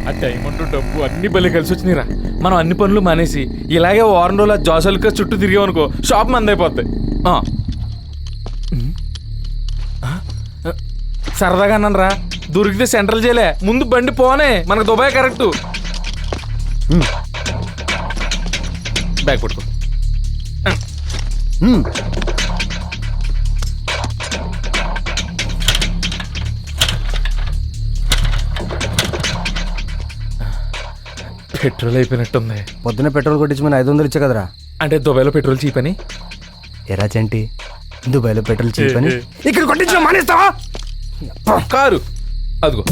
ఆ టైం అంటూ డబ్బు అన్ని బలి కలిసి వచ్చినాయిరా. మనం అన్ని పనులు మానేసి ఇలాగే వారం రోజులు జాసలుగా చుట్టూ తిరిగామనుకో షాప్ మందైపోతాయి. సరదాగా అన్నానరా, దొరికితే సెంట్రల్ జైలే, ముందు బండి పోనే, మనకు దుబాయ్ కరెక్టు. బ్యాగ్ పట్టుకో. పెట్రోల్ అయిపోయినట్టుంది. పొద్దున్న పెట్రోల్ కొట్టించమని 500 ఇచ్చా కదరా. అంటే దుబాయ్లో పెట్రోల్ చీప్ అని. ఎరా చంటి, దుబాయ్లో పెట్రోల్ చీప్ అని ఇక్కడ కొట్టించడం మానేస్తావా? కారు అదిగో.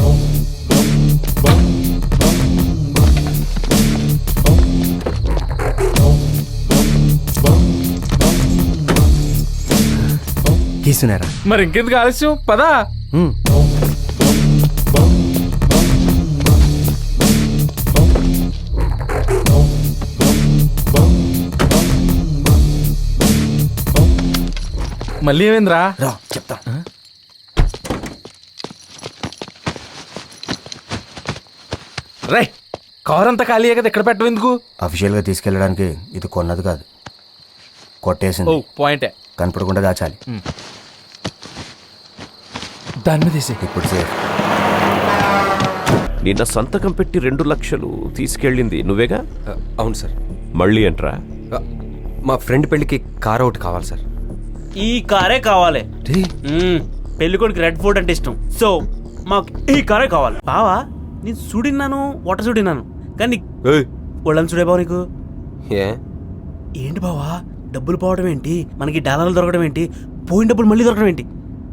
గీసున్నారా? మరి ఇంకెందుకు ఆలస్యం, పదా. మళ్ళీ ఏమైందిరా? రా చెప్తా. రై, కారు అంతా ఖాళీ కదా, ఇక్కడ పెట్టవెందుకు? అఫీషియల్గా తీసుకెళ్ళడానికి ఇది కొన్నది కాదు, కొట్టేసింది. పాయింటే. కనపడకుండా దాచాలి. దాని మీద వేసి ఇప్పుడు సేఫ్. నిన్న సంతకం పెట్టి 2 లక్షలు తీసుకెళ్ళింది నువ్వేగా? అవును సార్. మళ్ళీ ఏంట్రా? మా ఫ్రెండ్ పెళ్ళికి కార్ ఒకటి కావాలి సార్. ఈ కారే కావాలి. పెళ్లి కొడుకు రెడ్ ఫోర్డ్ అంటే ఇష్టం, సో మాకు ఈ కారే కావాలి. బావా, నేను చూడిన్నాను, వాటర్ చూడిన్నాను, కానీ వాళ్ళని చూడే బావ నీకు ఏంటి బావా? డబ్బులు పోవడం ఏంటి, మనకి డాలర్లు దొరకడం ఏంటి, పోయిన డబ్బులు మళ్ళీ దొరకడం ఏంటి?